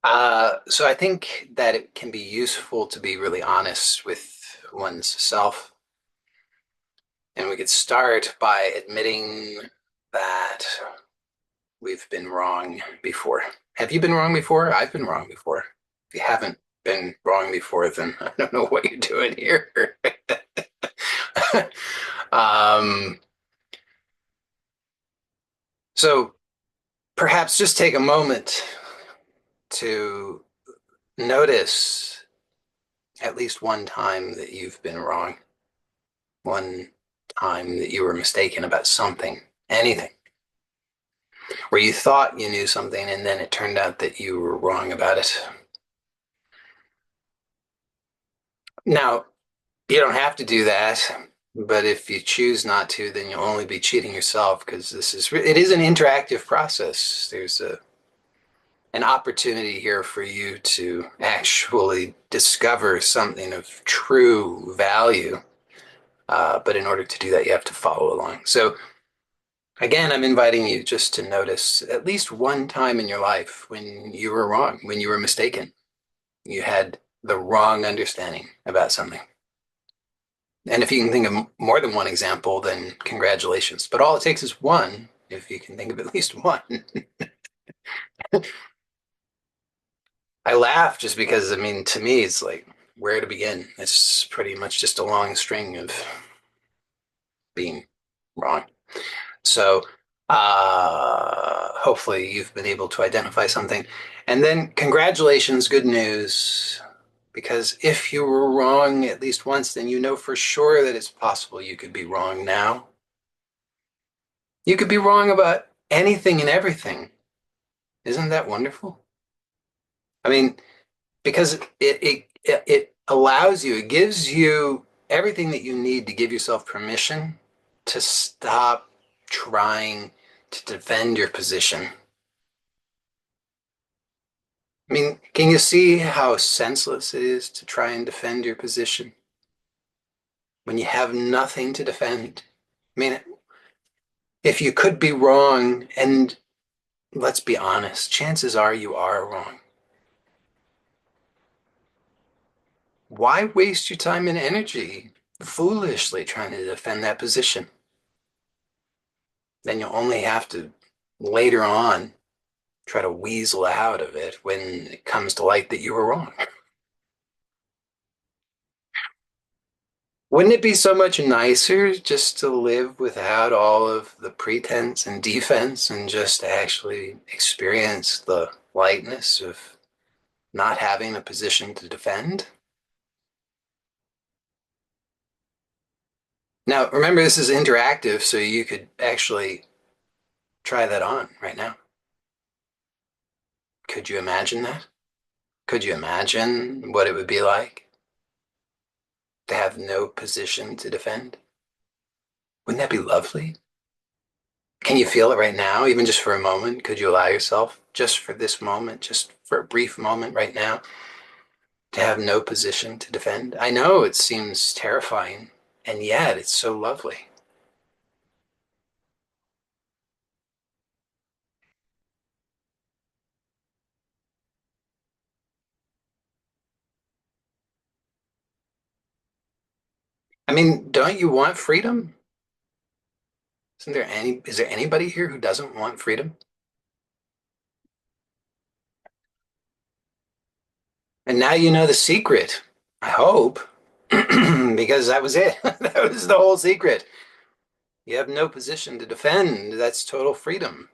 So I think that it can be useful to be really honest with one's self. And we could start by admitting that we've been wrong before. Have you been wrong before? I've been wrong before. If you haven't been wrong before, then I don't know what you're doing here. um, so perhaps just take a moment to notice at least one time that you've been wrong, one time that you were mistaken about something, anything, where you thought you knew something and then it turned out that you were wrong about it. Now, you don't have to do that, but if you choose not to, then you'll only be cheating yourself because it is an interactive process. There's an opportunity here for you to actually discover something of true value. But in order to do that, you have to follow along. So again, I'm inviting you just to notice at least one time in your life when you were wrong, when you were mistaken. You had the wrong understanding about something. And if you can think of more than one example, then congratulations. But all it takes is one, if you can think of at least one. I laugh just because, I mean, to me, it's like where to begin. It's pretty much just a long string of being wrong. So, hopefully, you've been able to identify something. And then, congratulations, good news. Because if you were wrong at least once, then you know for sure that it's possible you could be wrong now. You could be wrong about anything and everything. Isn't that wonderful? I mean, because it allows you, it gives you everything that you need to give yourself permission to stop trying to defend your position. I mean, can you see how senseless it is to try and defend your position when you have nothing to defend? I mean, if you could be wrong, and let's be honest, chances are you are wrong. Why waste your time and energy foolishly trying to defend that position? Then you'll only have to later on try to weasel out of it when it comes to light that you were wrong. Wouldn't it be so much nicer just to live without all of the pretense and defense and just actually experience the lightness of not having a position to defend? Now, remember, this is interactive, so you could actually try that on right now. Could you imagine that? Could you imagine what it would be like to have no position to defend? Wouldn't that be lovely? Can you feel it right now, even just for a moment? Could you allow yourself, just for this moment, just for a brief moment right now, to have no position to defend? I know it seems terrifying, and yet it's so lovely. I mean, don't you want freedom? Is there anybody here who doesn't want freedom? And now you know the secret, I hope, because that was it. That was the whole secret. You have no position to defend. That's total freedom.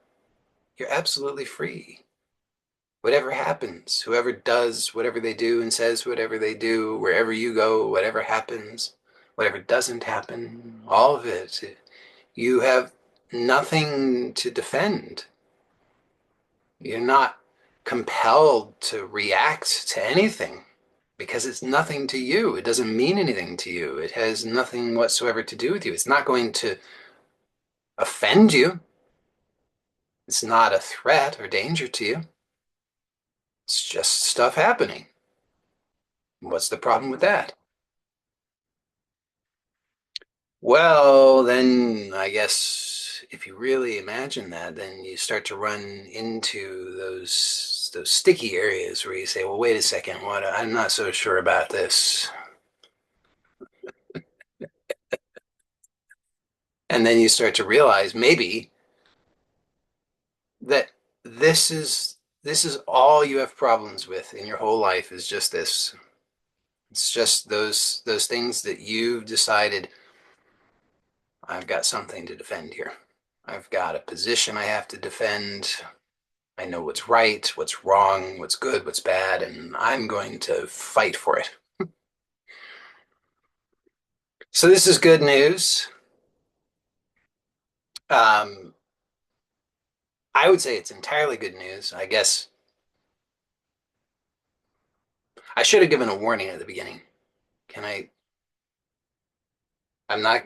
You're absolutely free. Whatever happens, whoever does whatever they do and says whatever they do, wherever you go, whatever happens, whatever doesn't happen, all of it, you have nothing to defend. You're not compelled to react to anything because it's nothing to you. It doesn't mean anything to you. It has nothing whatsoever to do with you. It's not going to offend you. It's not a threat or danger to you. It's just stuff happening. What's the problem with that? Well, then I guess if you really imagine that, then you start to run into those those sticky areas where you say, well, wait a second, what I'm not so sure about this. And then you start to realize maybe that this is all you have problems with in your whole life is just this. It's just those things that you've decided I've got something to defend here. I've got a position I have to defend. I know what's right, what's wrong, what's good, what's bad, and I'm going to fight for it. So this is good news. Um, I would say it's entirely good news. I guess I should have given a warning at the beginning. Can I? I'm not.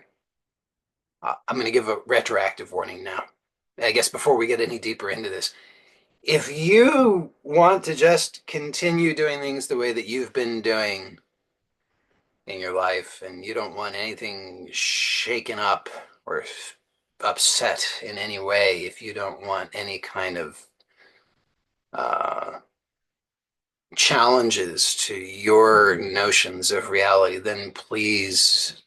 I'm going to give a retroactive warning now. I guess before we get any deeper into this, if you want to just continue doing things the way that you've been doing in your life and you don't want anything shaken up or upset in any way, if you don't want any kind of uh, challenges to your notions of reality, then please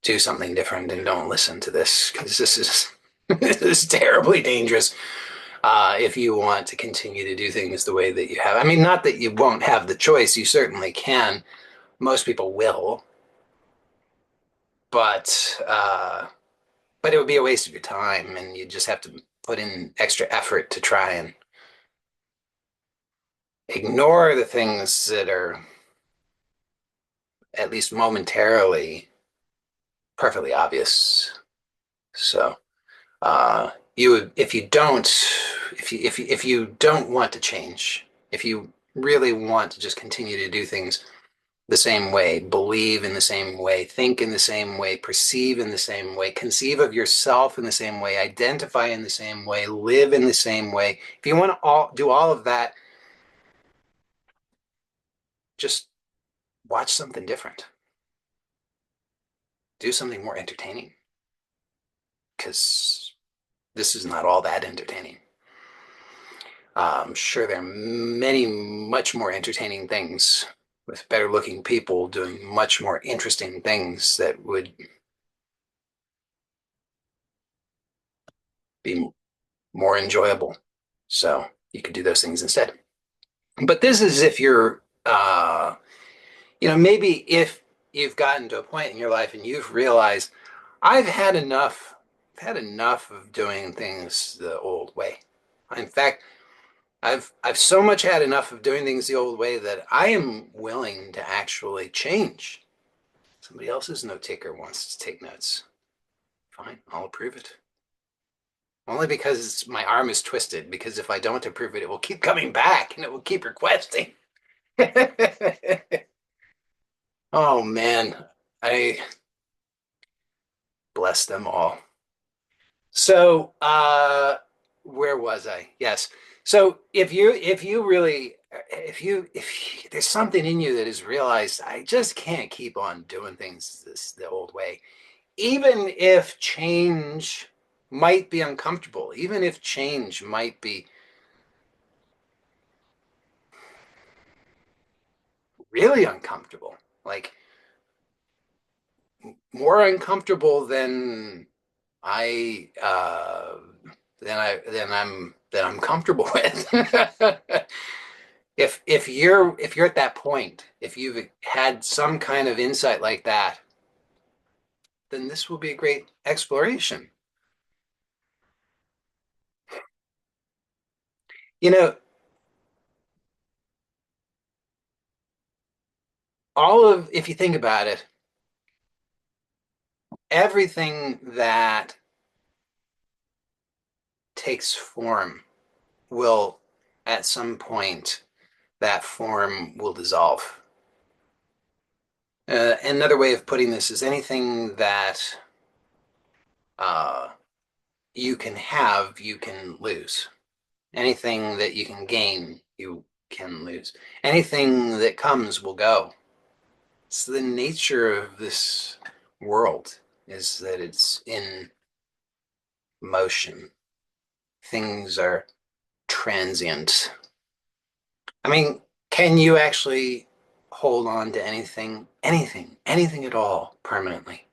do something different and don't listen to this because this is this is terribly dangerous if you want to continue to do things the way that you have. I mean, not that you won't have the choice, you certainly can. Most people will, but but it would be a waste of your time, and you just have to put in extra effort to try and ignore the things that are at least momentarily perfectly obvious. So you would, if you don't, if you don't want to change, if you really want to just continue to do things the same way, believe in the same way, think in the same way, perceive in the same way, conceive of yourself in the same way, identify in the same way, live in the same way. If you want to do all of that, just watch something different. Do something more entertaining because this is not all that entertaining. I'm sure there are many, much more entertaining things with better looking people doing much more interesting things that would be more enjoyable. So you could do those things instead. But this is if you're, maybe if you've gotten to a point in your life and you've realized, I've had enough. I've had enough of doing things the old way. In fact, I've so much had enough of doing things the old way that I am willing to actually change. Somebody else's note taker wants to take notes. Fine, I'll approve it. Only because my arm is twisted, because if I don't approve it, it will keep coming back and it will keep requesting. Oh man, I bless them all. So, where was I? Yes. So if you really if there's something in you that has realized I just can't keep on doing things the old way, even if change might be uncomfortable, even if change might be really uncomfortable, like more uncomfortable I than I'm comfortable with. If you're at that point, if you've had some kind of insight like that, then this will be a great exploration. You know, if you think about it, everything that takes form will, at some point, that form will dissolve. Another way of putting this is anything that uh, you can have, you can lose. Anything that you can gain, you can lose. Anything that comes will go. It's the nature of this world is that it's in motion. Things are transient. I mean, can you actually hold on to anything at all permanently?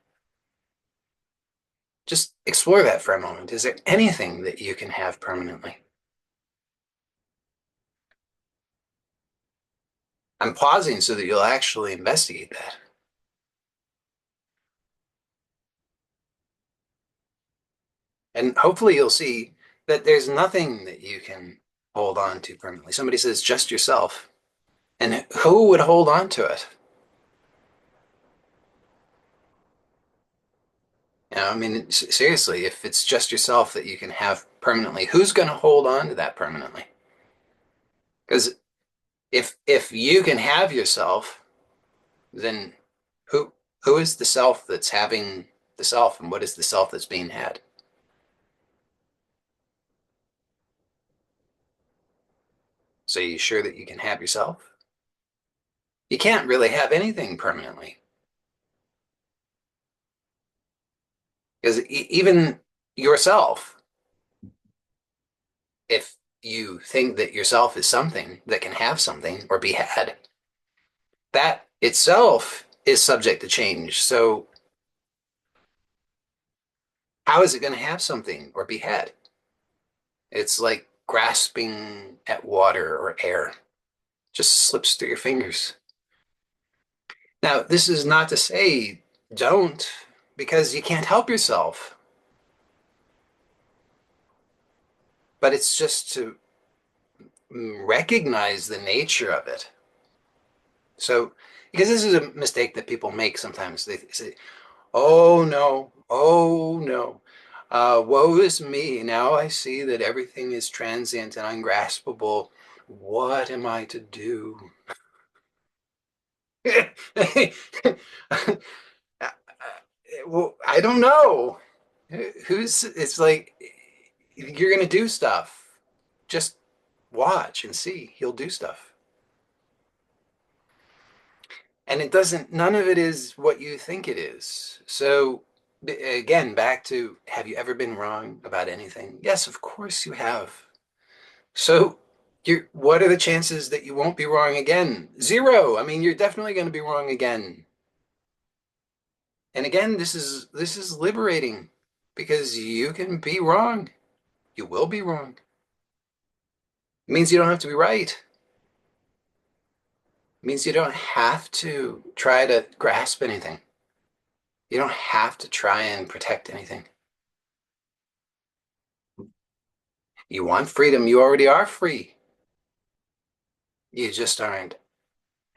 Just explore that for a moment. Is there anything that you can have permanently? I'm pausing so that you'll actually investigate that. And hopefully you'll see that there's nothing that you can hold on to permanently. Somebody says just yourself. And who would hold on to it? I mean, seriously, if it's just yourself that you can have permanently, who's going to hold on to that permanently? Because if you can have yourself, then who who is the self that's having the self, and what is the self that's being had? So you sure that you can have yourself? You can't really have anything permanently because even yourself, if you think that yourself is something that can have something or be had, that itself is subject to change. So how is it going to have something or be had? It's like grasping at water or air, just slips through your fingers. Now, this is not to say don't, because you can't help yourself, but it's just to recognize the nature of it. So, because this is a mistake that people make sometimes, they say, oh no, oh no, woe is me. Now I see that everything is transient and ungraspable. What am I to do? Well, I don't know. It's like you're going to do stuff. Just watch and see. He'll do stuff. And none of it is what you think it is. So, again, back to have you ever been wrong about anything? Yes, of course you have. So, what are the chances that you won't be wrong again? Zero. I mean, you're definitely going to be wrong again. And again, this is liberating because you can be wrong. You will be wrong. It means you don't have to be right. It means you don't have to try to grasp anything. You don't have to try and protect anything. You want freedom, you already are free. You just aren't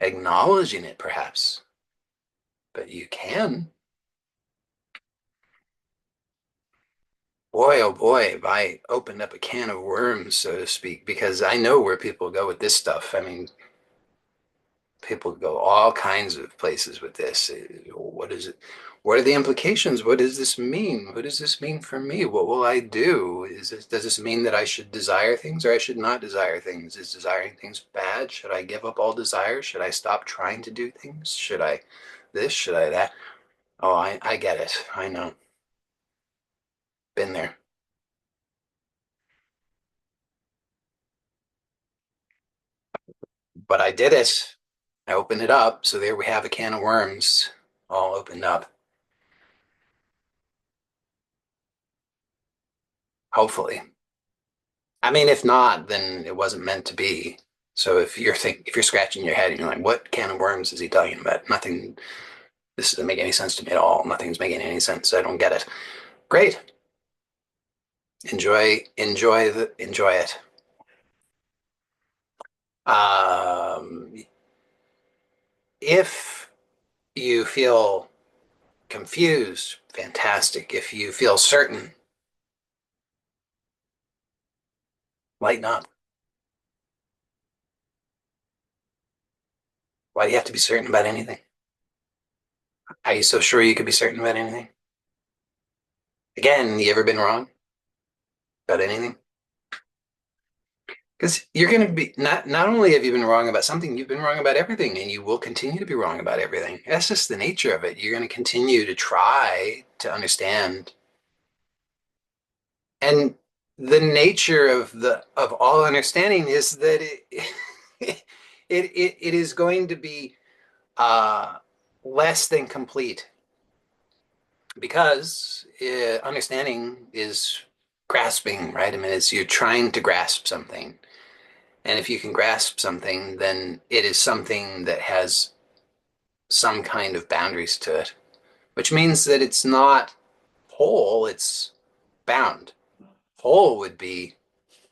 acknowledging it, perhaps, but you can. Boy, oh boy, have I opened up a can of worms, so to speak, because I know where people go with this stuff. I mean, people go all kinds of places with this. What is it? What are the implications? What does this mean? What does this mean for me? What will I do? Does this mean that I should desire things or I should not desire things? Is desiring things bad? Should I give up all desire? Should I stop trying to do things? Should I this? Should I that? Oh, I get it. I know. Been there. But I did it. I opened it up. So there we have a can of worms all opened up. Hopefully. I mean, if not, then it wasn't meant to be. So if you're scratching your head and you're like, what can of worms is he talking about? Nothing, this doesn't make any sense to me at all. Nothing's making any sense. I don't get it. Great. Enjoy it. Um, if you feel confused, fantastic. If you feel certain, lighten up. Why do you have to be certain about anything? Are you so sure you could be certain about anything? Again, you ever been wrong about anything? Because you're going to be not only have you been wrong about something, you've been wrong about everything, and you will continue to be wrong about everything. That's just the nature of it. You're going to continue to try to understand, and the nature of the of all understanding is that it is going to be uh, less than complete because understanding is grasping, right? I mean, it's you're trying to grasp something. And if you can grasp something, then it is something that has some kind of boundaries to it, which means that it's not whole, it's bound. Whole would be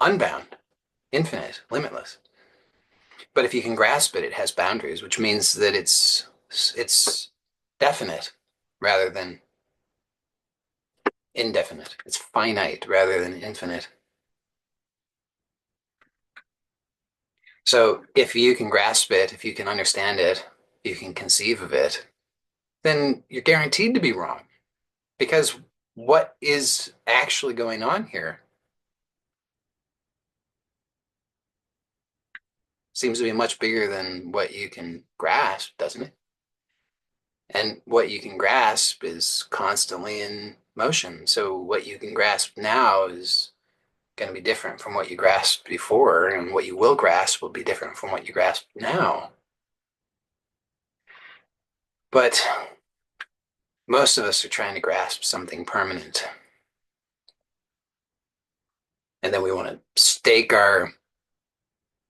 unbound, infinite, limitless. But if you can grasp it, it has boundaries, which means that it's definite rather than indefinite. It's finite rather than infinite. So if you can grasp it, if you can understand it, you can conceive of it, then you're guaranteed to be wrong. Because what is actually going on here seems to be much bigger than what you can grasp, doesn't it? And what you can grasp is constantly in motion. So what you can grasp now is going to be different from what you grasped before, and what you will grasp will be different from what you grasp now. But most of us are trying to grasp something permanent. And then we want to stake our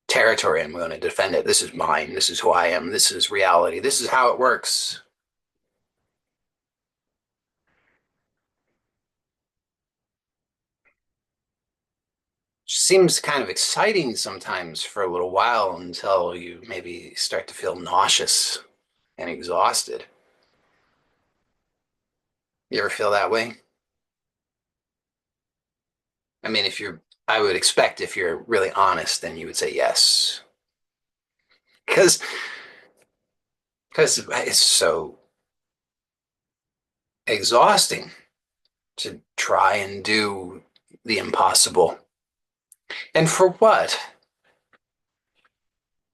territory and we want to defend it. This is mine. This is who I am. This is reality. This is how it works. Seems kind of exciting sometimes for a little while until you maybe start to feel nauseous and exhausted. You ever feel that way? I mean, I would expect if you're really honest, then you would say yes. Because it's so exhausting to try and do the impossible. And for what?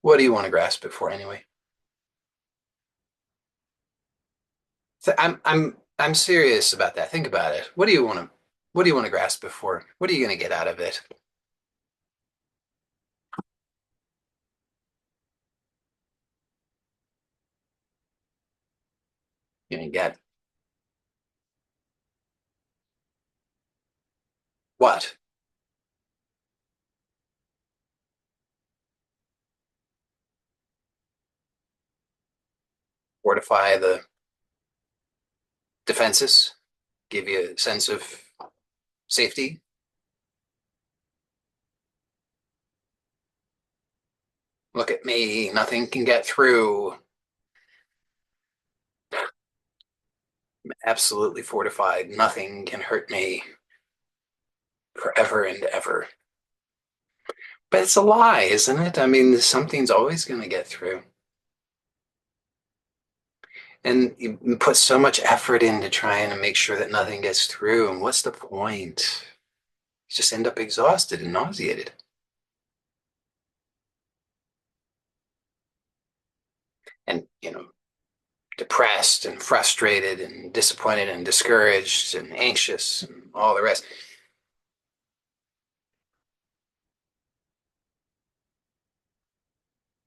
What do you want to grasp it for anyway? So I'm serious about that. Think about it. What do you want to grasp it for? What are you going to get out of it? You're going to get what? Fortify the defenses, give you a sense of safety. Look at me, nothing can get through. I'm absolutely fortified. Nothing can hurt me forever and ever. But it's a lie, isn't it? I mean, something's always going to get through. And you put so much effort into trying to make sure that nothing gets through. And what's the point? You just end up exhausted and nauseated. And, depressed and frustrated and disappointed and discouraged and anxious and all the rest.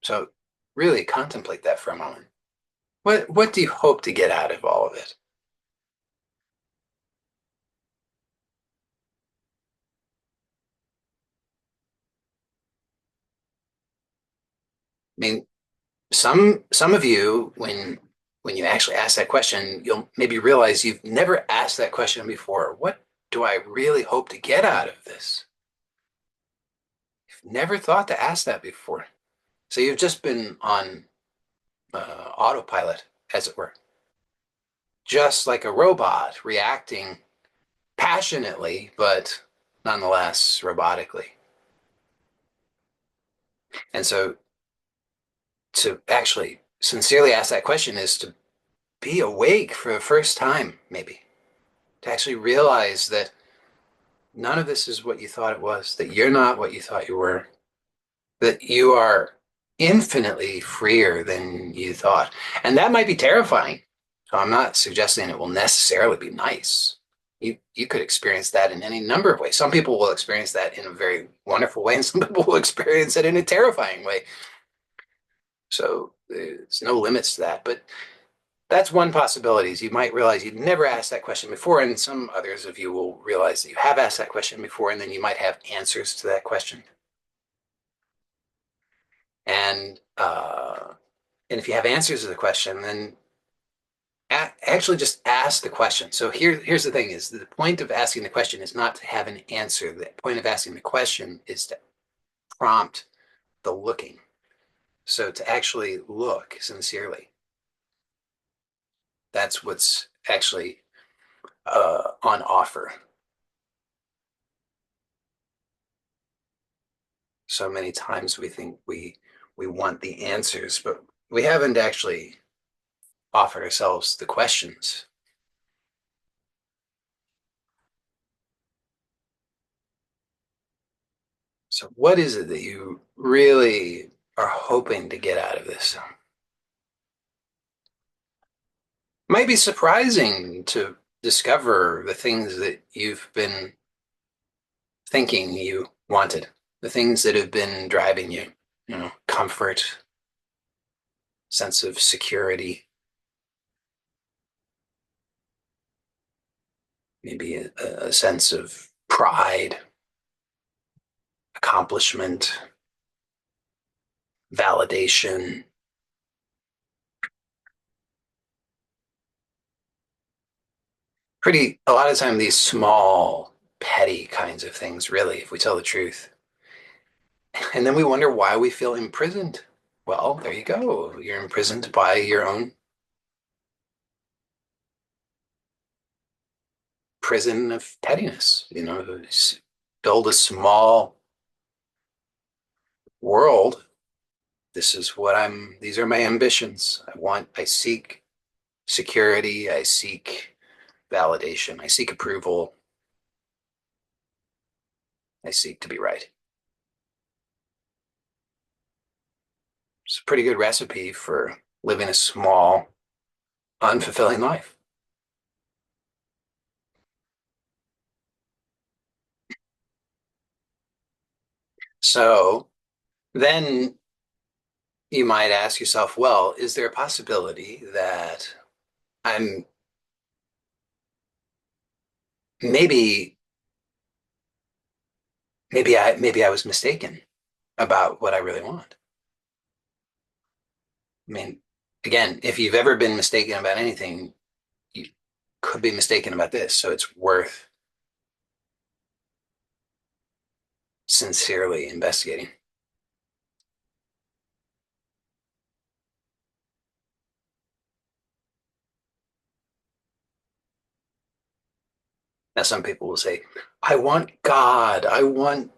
So really contemplate that for a moment. What do you hope to get out of all of it? I mean, some of you, when you actually ask that question, you'll maybe realize you've never asked that question before. What do I really hope to get out of this? You've never thought to ask that before. So you've just been on autopilot, as it were, just like a robot reacting passionately, but nonetheless robotically. And so to actually sincerely ask that question is to be awake for the first time, maybe, to actually realize that none of this is what you thought it was, that you're not what you thought you were, that you are infinitely freer than you thought. And that might be terrifying. So I'm not suggesting it will necessarily be nice. You could experience that in any number of ways. Some people will experience that in a very wonderful way, and some people will experience it in a terrifying way. So there's no limits to that. But that's one possibility is you might realize you'd never asked that question before, and some others of you will realize that you have asked that question before, and then you might have answers to that question. And and if you have answers to the question, then actually just ask the question. So here's the thing: is the point of asking the question is not to have an answer. The point of asking the question is to prompt the looking. So to actually look sincerely. That's what's actually on offer. So many times we think we want the answers, but we haven't actually offered ourselves the questions. So what is it that you really are hoping to get out of this? Might be surprising to discover the things that you've been thinking you wanted, the things that have been driving you, comfort, sense of security, maybe a sense of pride, accomplishment, validation. Pretty, a lot of time, these small, petty kinds of things, really, if we tell the truth. And then we wonder why we feel imprisoned. Well, there you go. You're imprisoned by your own prison of pettiness. Build a small world. These are my ambitions. I seek security. I seek validation. I seek approval. I seek to be right. It's a pretty good recipe for living a small, unfulfilling life. So then you might ask yourself, well, is there a possibility that I'm maybe maybe I was mistaken about what I really want? I mean, again, if you've ever been mistaken about anything, you could be mistaken about this. So it's worth sincerely investigating. Now, some people will say, I want God. I want,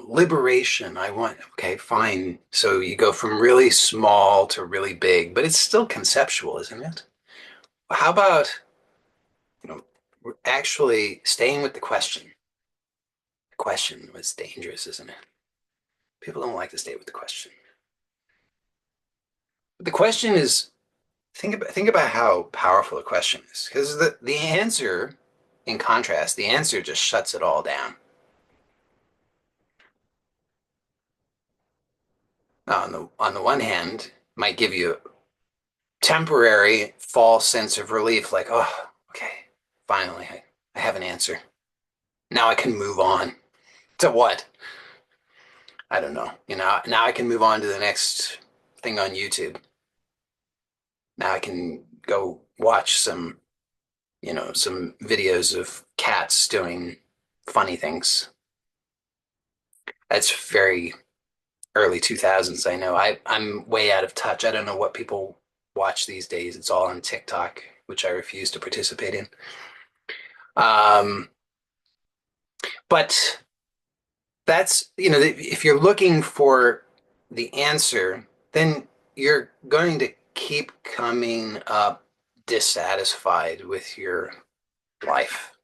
liberation. I want, okay, fine. So you go from really small to really big, but it's still conceptual, isn't it? How about, actually staying with the question? The question was dangerous, isn't it? People don't like to stay with the question. But the question is, think about how powerful a question is, because the answer, in contrast, the answer just shuts it all down. Now, on the one hand, might give you a temporary false sense of relief, like, oh, okay, finally, I have an answer. Now I can move on to what? I don't know. Now I can move on to the next thing on YouTube. Now I can go watch some videos of cats doing funny things. That's very early 2000s. I know. I'm way out of touch. I don't know what people watch these days. It's all on TikTok, which I refuse to participate in. Um, but if you're looking for the answer, then you're going to keep coming up dissatisfied with your life.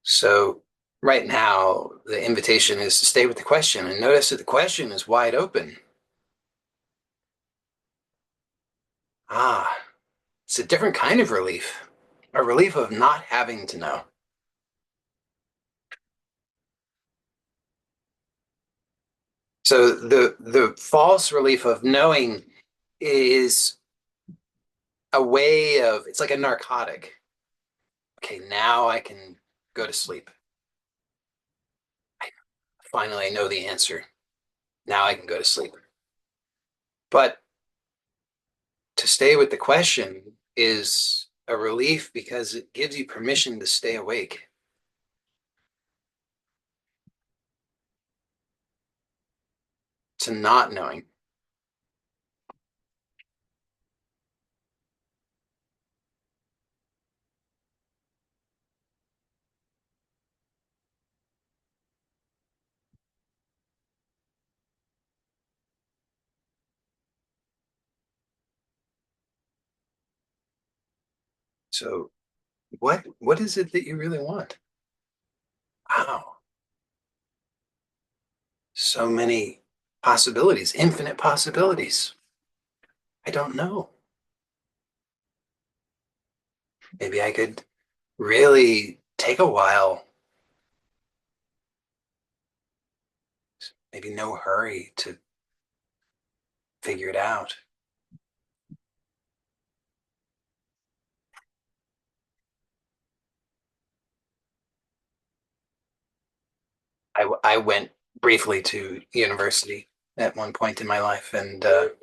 So right now, the invitation is to stay with the question and notice that the question is wide open. Ah, it's a different kind of relief, a relief of not having to know. So the false relief of knowing is a way of, it's like a narcotic. Okay, now I can go to sleep. I finally know the answer. Now I can go to sleep. But to stay with the question is a relief because it gives you permission to stay awake, to not knowing. So what is it that you really want? Wow, so many possibilities, infinite possibilities. I don't know. Maybe I could really take a while, maybe no hurry to figure it out. I went briefly to university at one point in my life, and it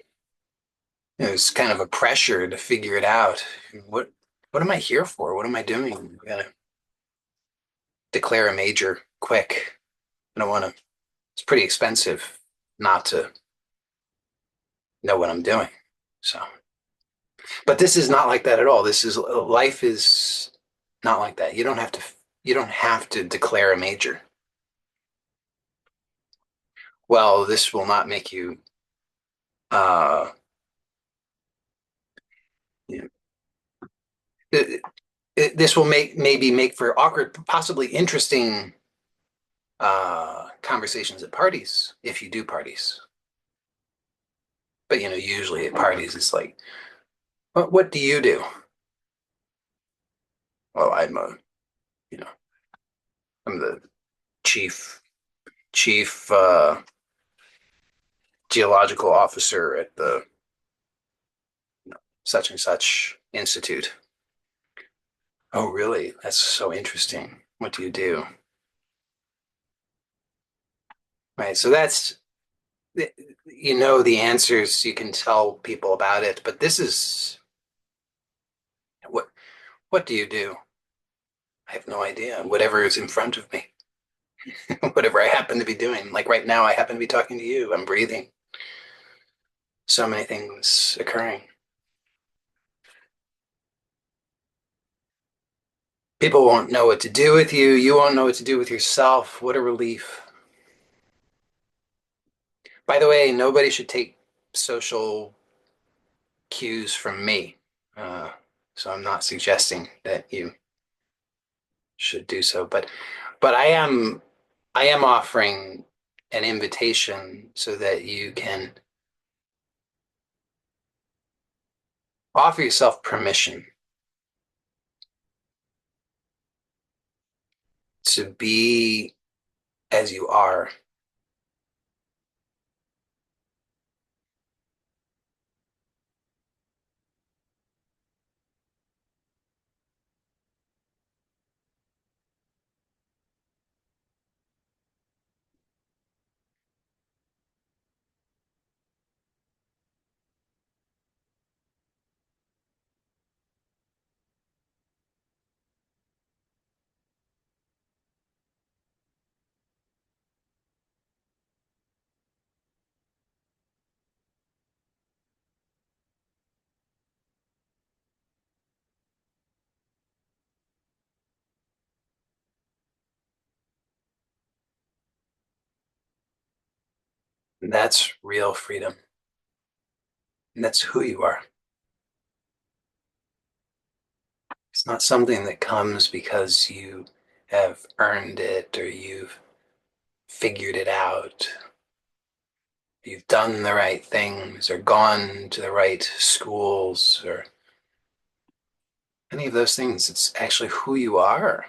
was kind of a pressure to figure it out. What what am I here for? What am I doing? I gotta declare a major quick. I don't want to. It's pretty expensive not to know what I'm doing. So, but this is not like that at all. This is life is not like that. You don't have to declare a major. Well, this will not make you uh you know, this will maybe make for awkward, possibly interesting conversations at parties if you do parties. But usually at parties it's like, what do you do? Well, you know, I'm the chief geological officer at the such and such institute. Oh, really? That's so interesting. What do you do? Right. So that's the answers, you can tell people about it, but this is what what do you do? I have no idea. Whatever is in front of me, whatever I happen to be doing. Like right now, I happen to be talking to you. I'm breathing. So many things occurring. People won't know what to do with you. You won't know what to do with yourself. What a relief. By the way, nobody should take social cues from me. Uh, so I'm not suggesting that you should do so, but I am offering an invitation so that you can offer yourself permission to be as you are. And that's real freedom. And that's who you are. It's not something that comes because you have earned it or you've figured it out. You've done the right things or gone to the right schools or any of those things. It's actually who you are.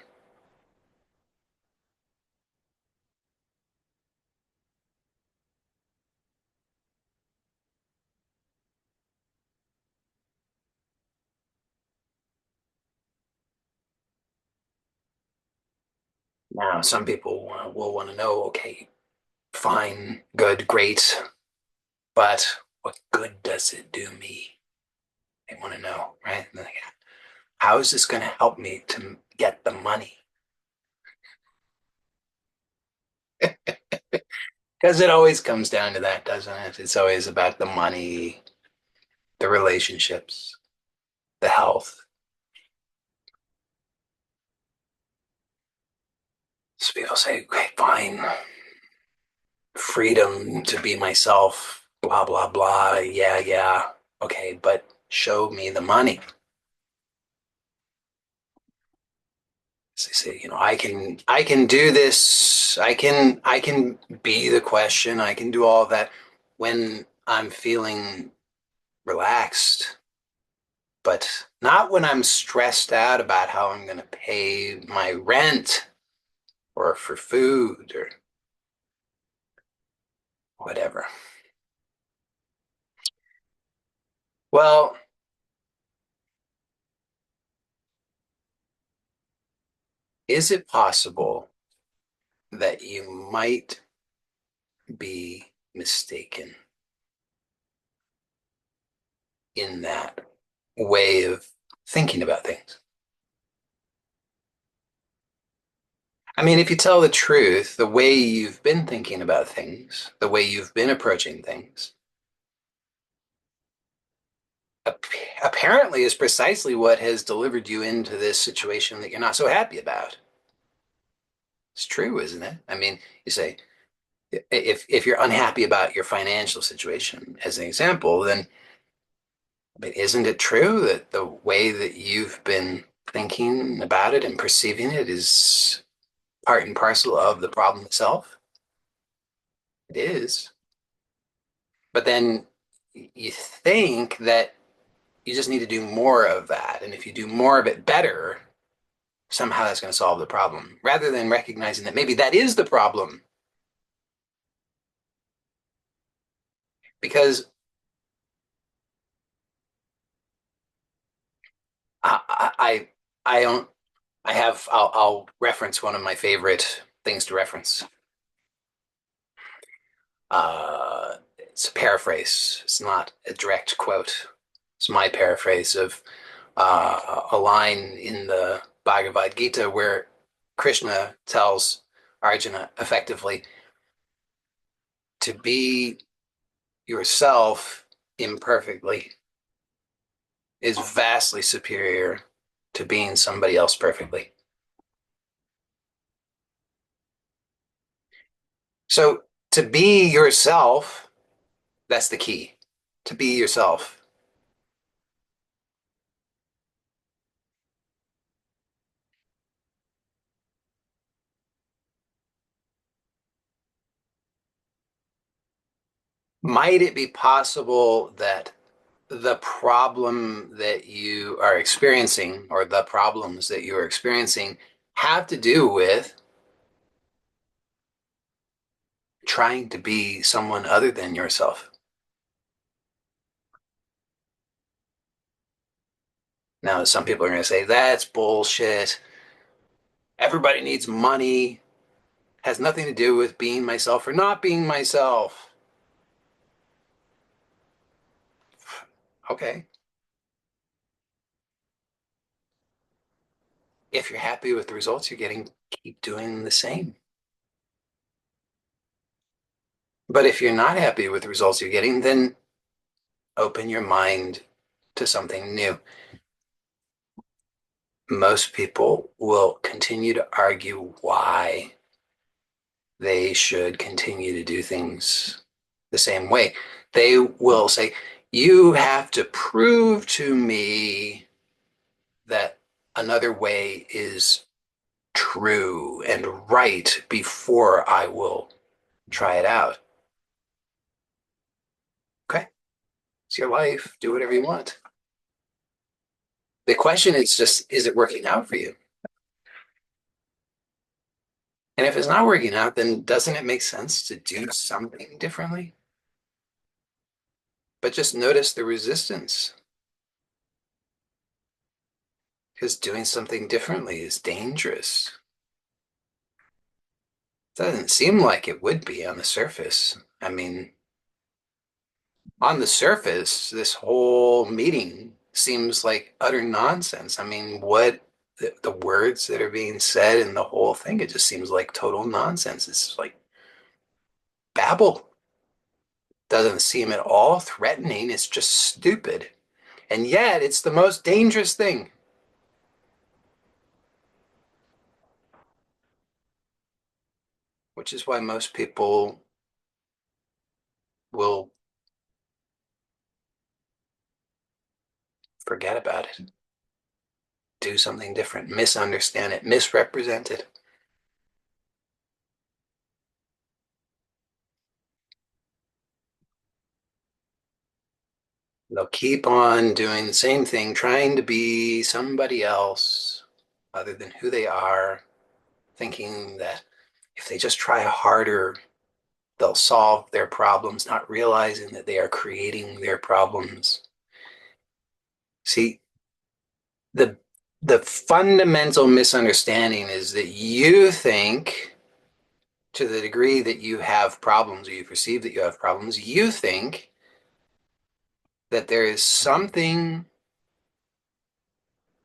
Now, some people will want to know, okay, fine, good, great, but what good does it do me? They want to know, right? Like, how is this going to help me to get the money? Because it always comes down to that, doesn't it? It's always about the money, the relationships, the health. So people say, okay, fine, freedom to be myself, blah, blah, blah. Yeah, yeah. Okay, but show me the money. So they say, I can do this. I can be the question. I can do all that when I'm feeling relaxed, but not when I'm stressed out about how I'm going to pay my rent or for food or whatever. Well, is it possible that you might be mistaken in that way of thinking about things? I mean, if you tell the truth, the way you've been thinking about things, the way you've been approaching things, ap- apparently is precisely what has delivered you into this situation that you're not so happy about. It's true, isn't it? I mean, you say, if you're unhappy about your financial situation, as an example, then I mean, isn't it true that the way that you've been thinking about it and perceiving it is part and parcel of the problem itself? It is. But then you think that you just need to do more of that. And if you do more of it better, somehow that's going to solve the problem, rather than recognizing that maybe that is the problem. Because I, I don't, I'll reference one of my favorite things to reference. It's a paraphrase. It's not a direct quote. It's my paraphrase of a line in the Bhagavad Gita where Krishna tells Arjuna effectively to be yourself imperfectly is vastly superior to being somebody else perfectly. So to be yourself, that's the key. To be yourself. Might it be possible that the problem that you are experiencing or the problems that you are experiencing have to do with trying to be someone other than yourself? Now, some people are going to say that's bullshit. Everybody needs money. Has nothing to do with being myself or not being myself. Okay. If you're happy with the results you're getting, keep doing the same. But if you're not happy with the results you're getting, then open your mind to something new. Most people will continue to argue why they should continue to do things the same way. They will say, you have to prove to me that another way is true and right before I will try it out. Okay, it's your life. Do whatever you want. The question is just, is it working out for you? And if it's not working out, then doesn't it make sense to do something differently? But just notice the resistance because doing something differently is dangerous. Doesn't seem like it would be on the surface. I mean, on the surface, this whole meeting seems like utter nonsense. I mean, what the words that are being said and the whole thing, it just seems like total nonsense. It's like babble. Doesn't seem at all threatening. It's just stupid. And yet, it's the most dangerous thing, which is why most people will forget about it, do something different, misunderstand it, misrepresent it. They'll keep on doing the same thing, trying to be somebody else other than who they are, thinking that if they just try harder, they'll solve their problems, not realizing that they are creating their problems. See, the the fundamental misunderstanding is that you think, to the degree that you have problems or you perceive that you have problems, you think that there is something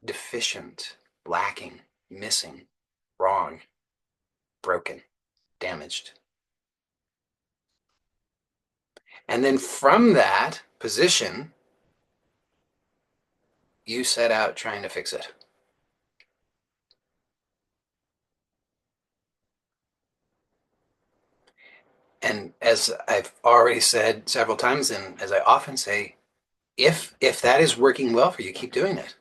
deficient, lacking, missing, wrong, broken, damaged. And then from that position, you set out trying to fix it. And as I've already said several times, and as I often say, if that is working well for you, keep doing it.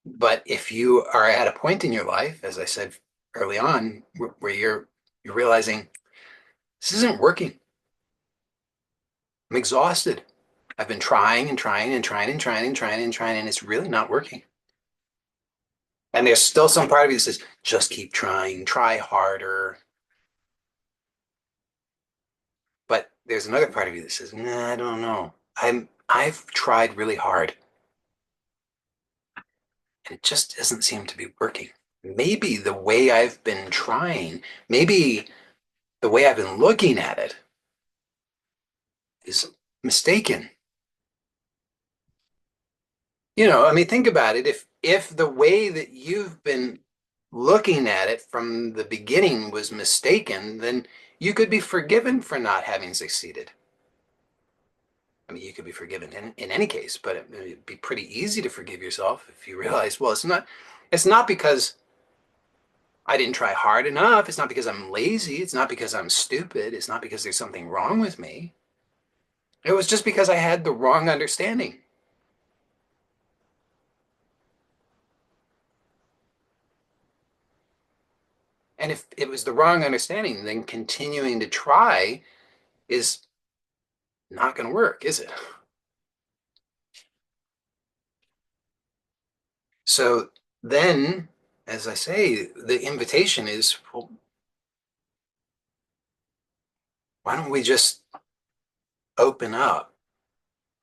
But if you are at a point in your life, as I said early on, where you're realizing this isn't working. I'm exhausted. I've been trying and trying and trying and trying and trying and trying, and it's really not working. And there's still some part of you that says, just keep trying, try harder. But there's another part of you that says, nah, I don't know. I've tried really hard, and it just doesn't seem to be working. Maybe the way I've been trying, maybe the way I've been looking at it is mistaken. I mean, think about it. If the way that you've been looking at it from the beginning was mistaken, then you could be forgiven for not having succeeded. I mean, you could be forgiven in any case, but it'd be pretty easy to forgive yourself if you realize, well, it's not because I didn't try hard enough. It's not because I'm lazy. It's not because I'm stupid. It's not because there's something wrong with me. It was just because I had the wrong understanding. And if it was the wrong understanding, then continuing to try is not going to work, is it? So then, as I say, the invitation is, well, why don't we just open up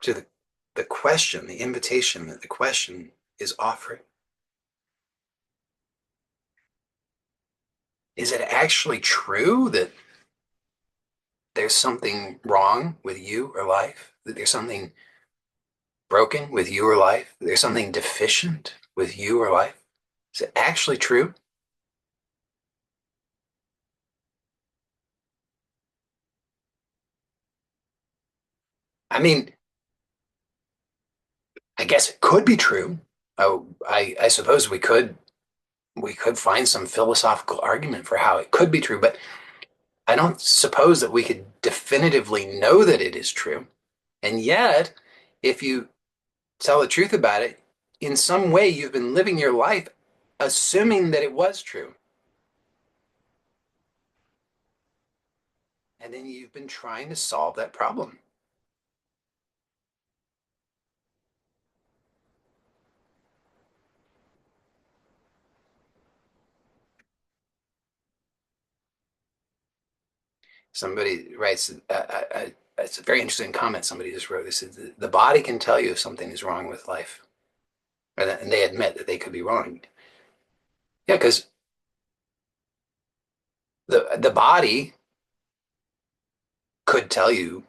to the question, the invitation that the question is offering? Is it actually true that there's something wrong with you or life? That there's something broken with you or life? That there's something deficient with you or life? Is it actually true? I mean, I guess it could be true. Oh, I suppose we could find some philosophical argument for how it could be true, but I don't suppose that we could definitively know that it is true. And yet, if you tell the truth about it, in some way you've been living your life assuming that it was true. And then you've been trying to solve that problem. Somebody writes, it's a very interesting comment somebody just wrote. They said, the body can tell you if something is wrong with life. And they admit that they could be wrong. Yeah, because The body could tell you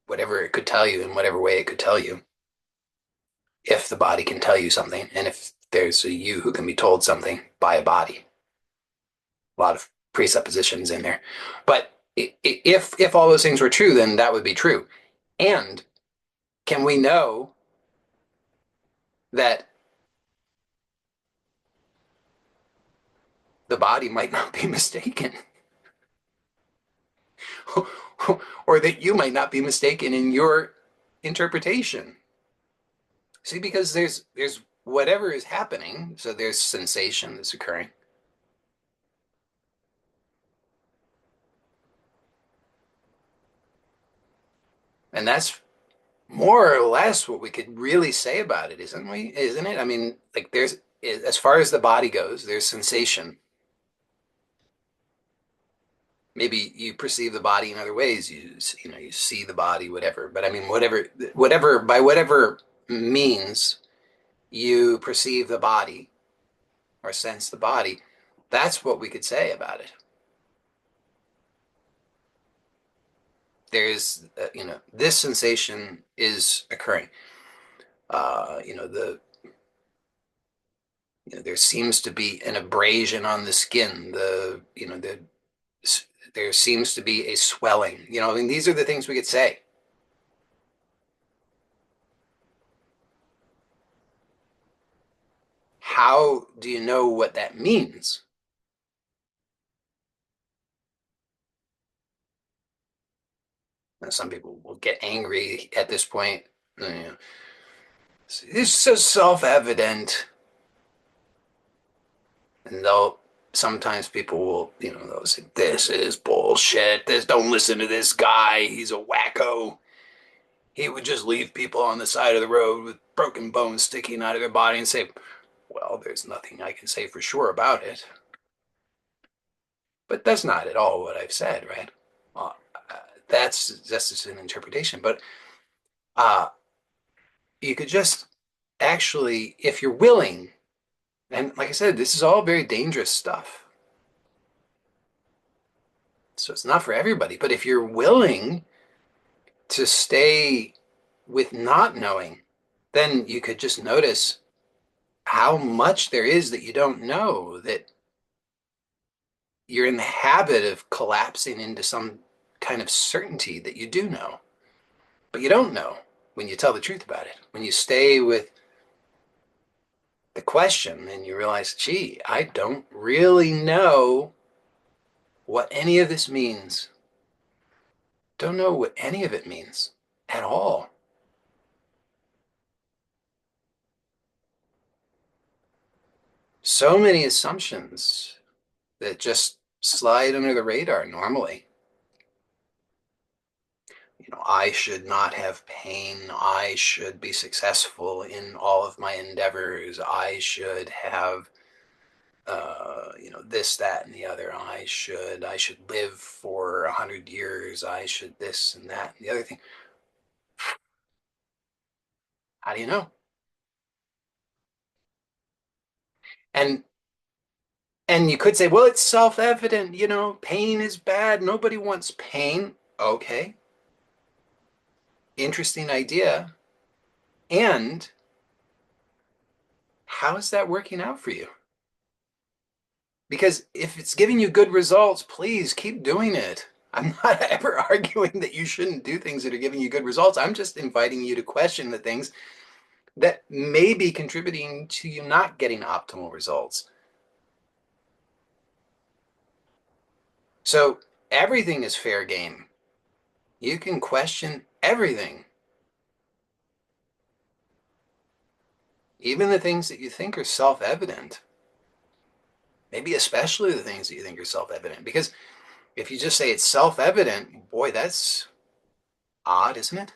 whatever it could tell you in whatever way it could tell you, if the body can tell you something, and if there's a you who can be told something by a body. A lot of presuppositions in there. But if all those things were true, then that would be true. And can we know that the body might not be mistaken? Or that you might not be mistaken in your interpretation? See, because there's whatever is happening, so there's sensation that's occurring. And that's more or less what we could really say about it, isn't we? Isn't it? I mean, like there's as far as the body goes, there's sensation. Maybe you perceive the body in other ways. You see the body, whatever. But I mean, whatever by whatever means you perceive the body or sense the body, that's what we could say about it. There's, this sensation is occurring. Uh, you know, the there seems to be an abrasion on the skin. There seems to be a swelling. I mean, these are the things we could say. How do you know what that means? Some people will get angry at this point. It's so self-evident, and they'll sometimes people will, they'll say, "This is bullshit. This don't listen to this guy. He's a wacko. He would just leave people on the side of the road with broken bones sticking out of their body and say, well, there's nothing I can say for sure about it." But that's not at all what I've said, right? Uh, that's just an interpretation. But uh, you could just actually, if you're willing, and like I said, this is all very dangerous stuff. So it's not for everybody. But if you're willing to stay with not knowing, then you could just notice how much there is that you don't know, that you're in the habit of collapsing into some kind of certainty that you do know, but you don't know when you tell the truth about it. When you stay with the question and you realize, gee, I don't really know what any of this means. Don't know what any of it means at all. So many assumptions that just slide under the radar normally. I should not have pain. I should be successful in all of my endeavors. I should have, this, that, and the other. I should live for 100 years. I should this and that and the other thing. How do you know? And and you could say, well, it's self-evident. Pain is bad. Nobody wants pain. Okay, interesting idea. And how is that working out for you? Because if it's giving you good results, please keep doing it. I'm not ever arguing that you shouldn't do things that are giving you good results. I'm just inviting you to question the things that may be contributing to you not getting optimal results. So everything is fair game. You can question everything, even the things that you think are self-evident, maybe especially the things that you think are self-evident. Because if you just say it's self-evident, boy, that's odd, isn't it?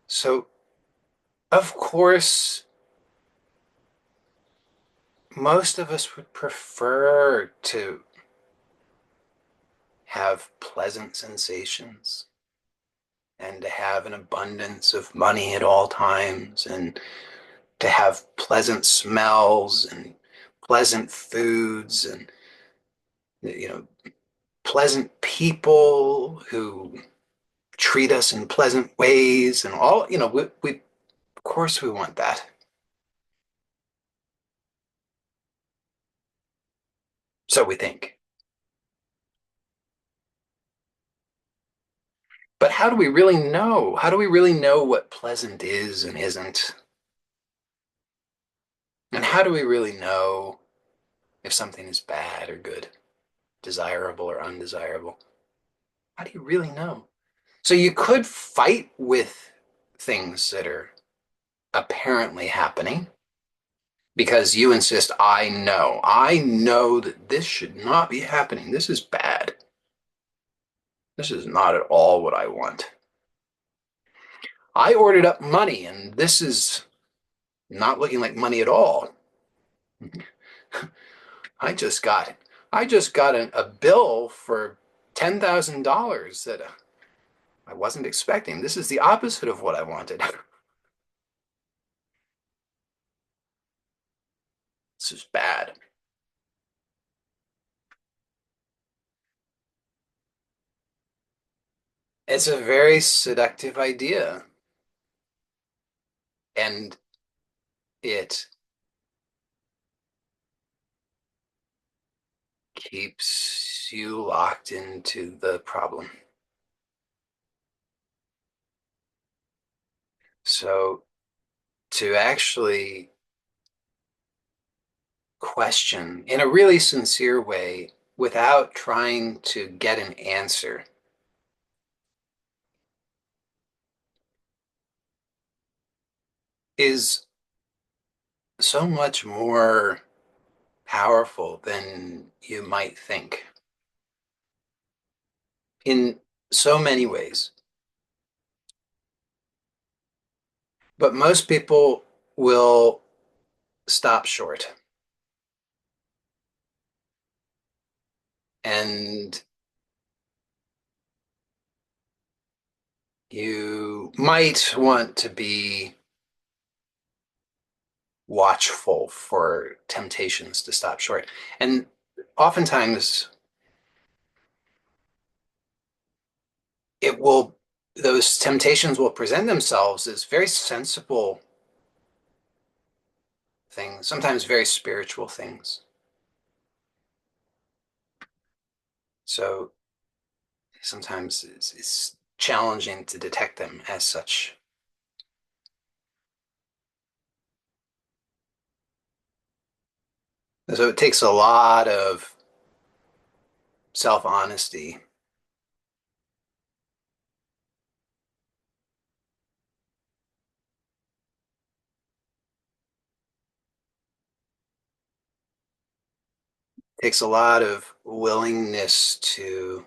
So, of course, most of us would prefer to have pleasant sensations and to have an abundance of money at all times and to have pleasant smells and pleasant foods and you know pleasant people who treat us in pleasant ways and all, we of course we want that. So we think. But how do we really know? How do we really know what pleasant is and isn't? And how do we really know if something is bad or good, desirable or undesirable? How do you really know? So you could fight with things that are apparently happening because you insist, I know that this should not be happening. This is bad. This is not at all what I want. I ordered up money and this is not looking like money at all. I just got I just got a bill for $10,000 that I wasn't expecting. This is the opposite of what I wanted. This is bad. It's a very seductive idea, and it keeps you locked into the problem. So to actually question in a really sincere way without trying to get an answer is so much more powerful than you might think in so many ways. But most people will stop short. And you might want to be watchful for temptations to stop short. And oftentimes it will, those temptations will present themselves as very sensible things, sometimes very spiritual things. So sometimes it's challenging to detect them as such. So it takes a lot of self-honesty. It takes a lot of willingness to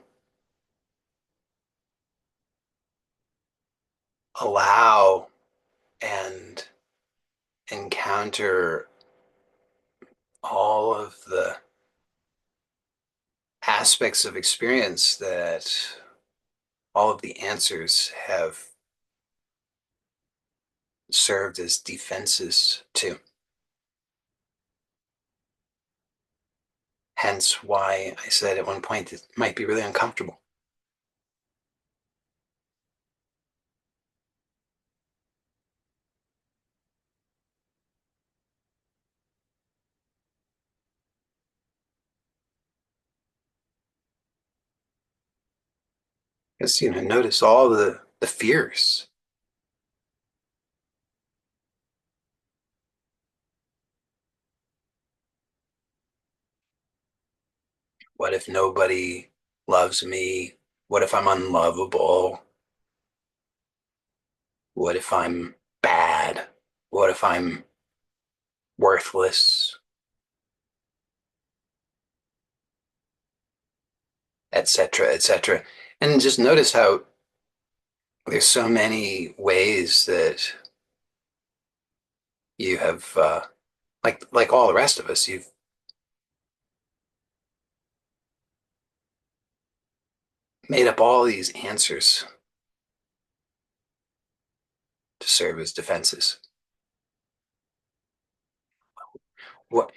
allow and encounter all of the aspects of experience that all of the answers have served as defenses to. Hence why I said at one point it might be really uncomfortable. Because, notice all the fears. What if nobody loves me? What if I'm unlovable? What if I'm bad? What if I'm worthless? Etc., etc. And just notice how there's so many ways that you have, like all the rest of us, you've made up all these answers to serve as defenses. What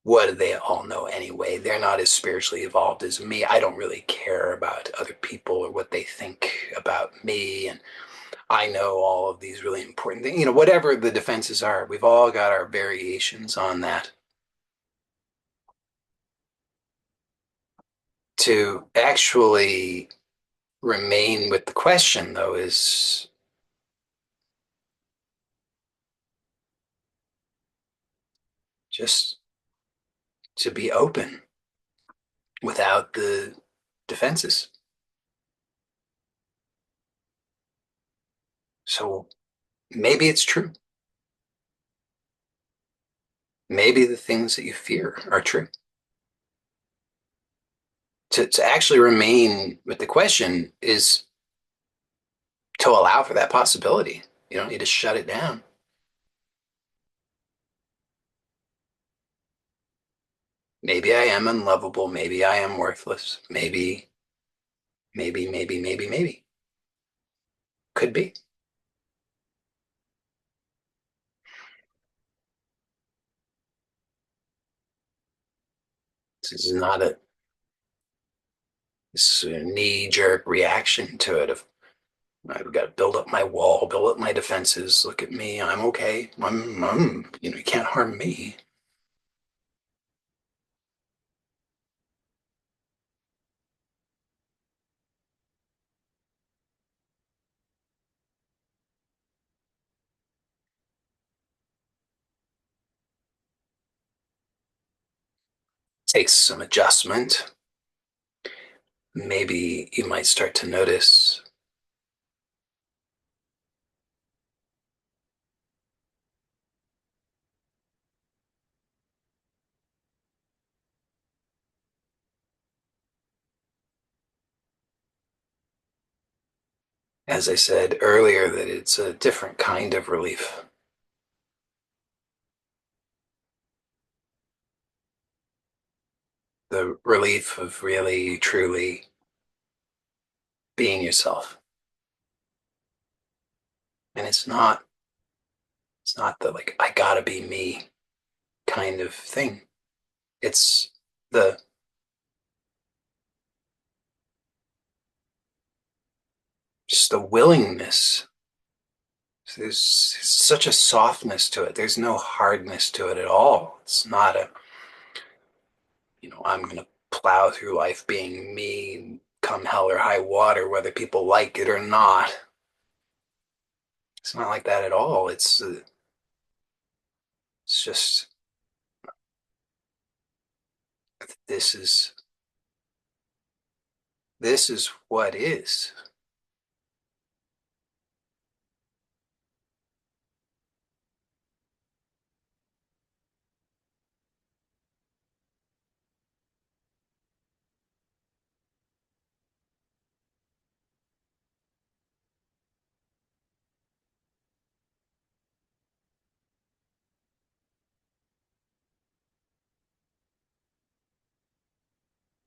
what do they all know anyway? They're not as spiritually evolved as me. I don't really care about other people or what they think about me. And I know all of these really important things. Whatever the defenses are, we've all got our variations on that. To actually remain with the question, though, is just to be open without the defenses. So maybe it's true. Maybe the things that you fear are true. To actually remain with the question is to allow for that possibility. You don't need to shut it down. Maybe I am unlovable. Maybe I am worthless. Maybe. Could be. This is not a this knee-jerk reaction to it of I've got to build up my wall, build up my defenses. Look at me. I'm okay. You can't harm me. Takes some adjustment. Maybe you might start to notice, as I said earlier, that it's a different kind of relief. The relief of really, truly being yourself. And it's not the like, I gotta be me kind of thing. It's the just the willingness. There's such a softness to it. There's no hardness to it at all. It's not I'm going to plow through life being me, come hell or high water, whether people like it or not. It's not like that at all. It's just this is this is what is.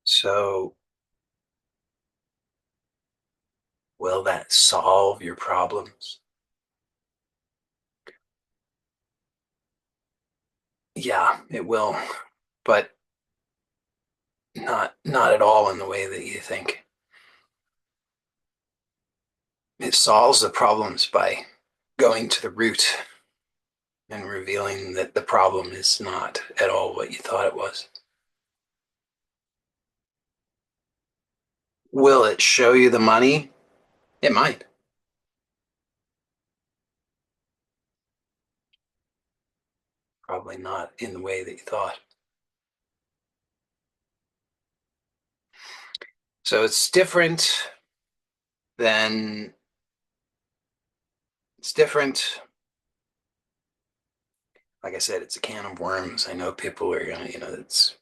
So will that solve your problems? Yeah, it will, but not at all in the way that you think. It solves the problems by going to the root and revealing that the problem is not at all what you thought it was. Will it show you the money? It might. Probably not in the way that you thought. So than it's different. Like I said, it's a can of worms. I know people are gonna, it's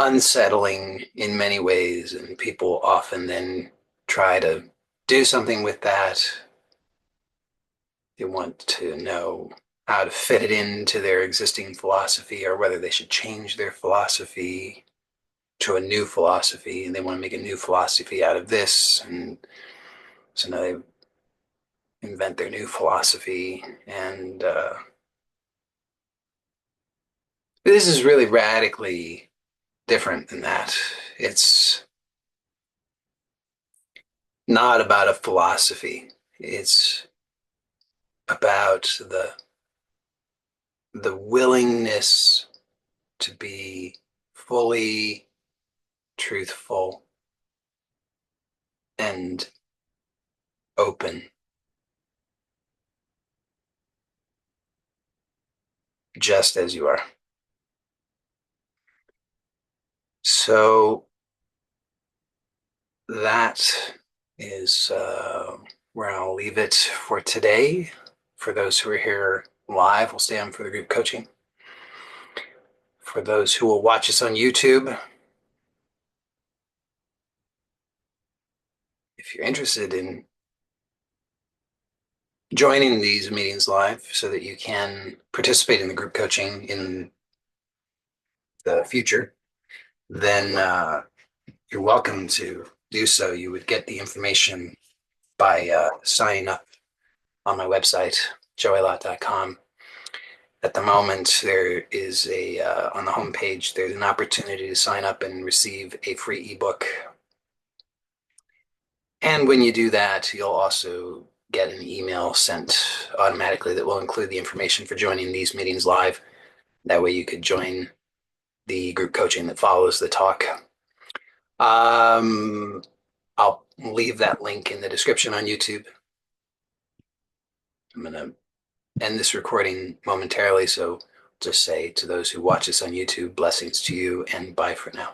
unsettling in many ways, and people often then try to do something with that. They want to know how to fit it into their existing philosophy or whether they should change their philosophy to a new philosophy, and they want to make a new philosophy out of this. And so now invent their new philosophy. And this is really radically different than that. It's not about a philosophy. It's about the willingness to be fully truthful and open, just as you are. So that is where I'll leave it for today. For those who are here live, we'll stay on for the group coaching. For those who will watch us on YouTube, if you're interested in joining these meetings live so that you can participate in the group coaching in the future, then you're welcome to do so. You would get the information by signing up on my website, joeylott.com. At the moment, there is on the homepage, there's an opportunity to sign up and receive a free ebook. And when you do that, you'll also get an email sent automatically that will include the information for joining these meetings live. That way you could join the group coaching that follows the talk. Um, I'll leave that link in the description on YouTube. I'm going to end this recording momentarily, so just say to those who watch this on YouTube, blessings to you and bye for now.